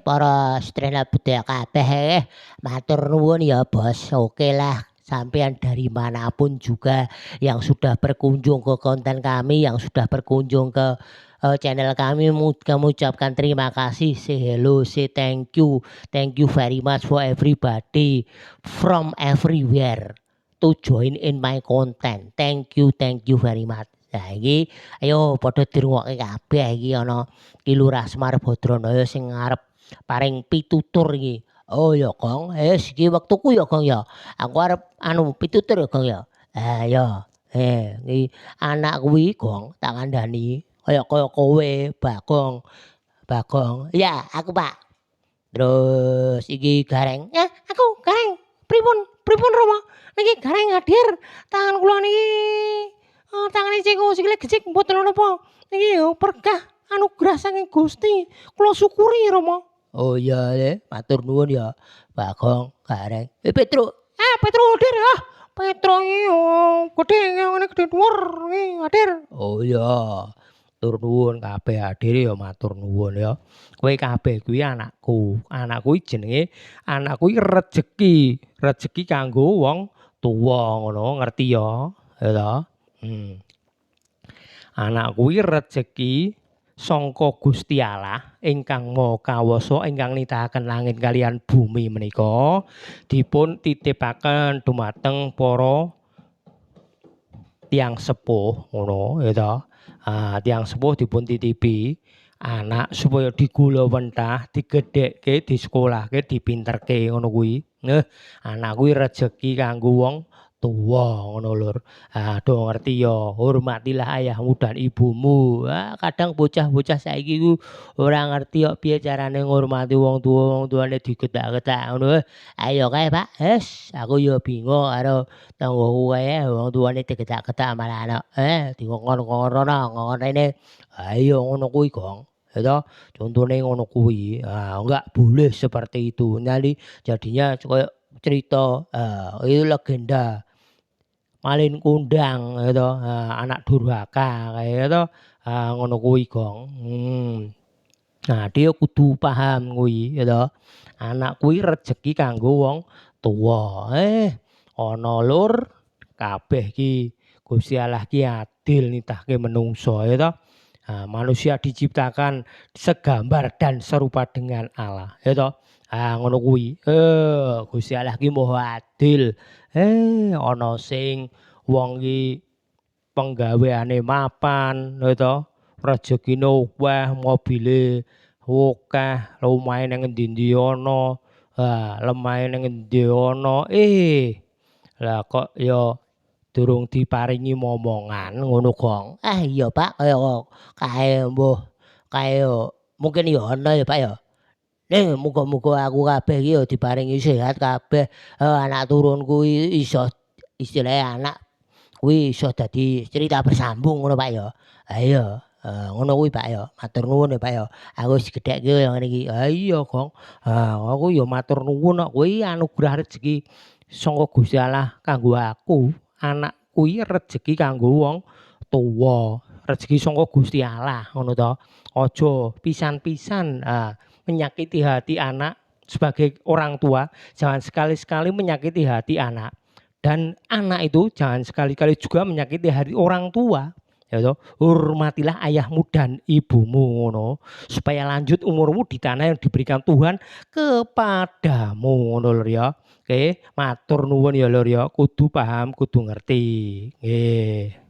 Para Strena Budaya kabeh matur nuwun ya Bos. Oke lah, sampean dari manapun juga yang sudah berkunjung ke konten kami, yang sudah berkunjung ke channel kami, kami ucapkan terima kasih, say hello, say thank you very much for everybody from everywhere to join in my content. Thank you very much. Nah iki ayo padha dirungokke kabeh iki ana Ki Lurah Semar Badranaya sing ngarep paring pitutur iki. Oh ya Kong, iki wektuku ya Kong ya. Aku arep pitutur ya Kong ya. Ya. Iki anak kuwi Kong tak kandhani kaya kowe Bagong. Bagong. Ya, aku Pak. Terus iki Gareng. Ya, aku Gareng. Pripun Rama? Niki Gareng hadir. Tangan kula niki tangane ceko sikile gecik mboten napa. Niki berkah anugerah saking Gusti. Kula syukuri Rama. Oh iya le, matur nuwun ya Bagong Gareng. Petruk. Petruk hadir ya. Petruk iki gedhe ngene gedhe dhuwur iki hadir. Oh iya. Matur nuwun kabeh hadir ya matur nuwun ya. Kowe kabeh kuwi anakku. Anakku jenenge anakku iki rejeki. Rejeki kanggo wong tuwa ngono, ngerti ya? Ya ta? Anak kuwi rejeki sangka Gusti Allah ingkang Maha Kawasa ingkang nitahaken langit kaliyan bumi menika dipun titipaken dumateng para tiyang sepuh ngono ya ta. Tiyang sepuh dipun titipi anak supaya digulawentah, digedhekke, disekolahke, dipinterke ngono kuwi. Anak kuwi rejeki kanggo wong tuwa ngono lur. Do ngerti ya, hormatilah ayahmu dan ibumu. Kadang bocah-bocah saiki ku ora ngerti kok piye carane ngurmati wong tuwane digetak-getak ngono. Ayo kae Pak, aku ya bingung karo tanggoku kae wong tuwane digetak-getak malah anak dikongkon-kongkon ngongkon rene. Ayo ngono kuwi Gong. Ya toh, contone ngono kuwi. Enggak boleh seperti itu. Nanti jadinya kayak cerita itu legenda Malin Kundang ya toh, anak durhaka kayak gitu. Ngono kuwi Gong. Nah, dia kudu paham kuwi ya toh. Anak kuwi rejeki kanggo wong tuwa. Ana lur kabeh ki Gusti Allah ki adil nitahke menungso ya toh. Manusia diciptakan segambar dan serupa dengan Allah ya toh. Ngono kuwi. Gusti Allah ki maha adil. Ana sing wong ki penggaweane mapan ya toh. Rejekine akeh, mobile akeh, omahe nang endi-endi ana. Lemahe nang endi ana. Lah kok ya durung diparingi momongan ngono Gong. Iya Pak, kaya kae mbuh kae mungkin ya ana ya Pak ya. Muga-muga aku kabeh iki ya diparingi sehat kabeh. Anak turunku iso istilahé anak kuwi iso dadi cerita bersambung ngono Pak ya. Iya, ngono kuwi Pak ya. Matur nuwun ya Pak ya. Aku wis gedhekke ya ngene iki. Iya Gong. Aku ya matur nuwun kok kuwi anugerah rejeki saka Gusti Allah kanggo aku. Anak kuwi rejeki kanggo wong tuwa. Rejeki saka Gusti Allah ngono to. Aja pisan-pisan menyakiti hati anak sebagai orang tua. Jangan sekali-sekali menyakiti hati anak. Dan anak itu jangan sekali-kali juga menyakiti hati orang tua. Ya toh, hormatilah ayahmu dan ibumu ngono supaya lanjut umurmu di tanah yang diberikan Tuhan kepadamu ngono lur ya. Oke, matur nuwun ya lur ya, kudu paham, kudu ngerti. Nggih.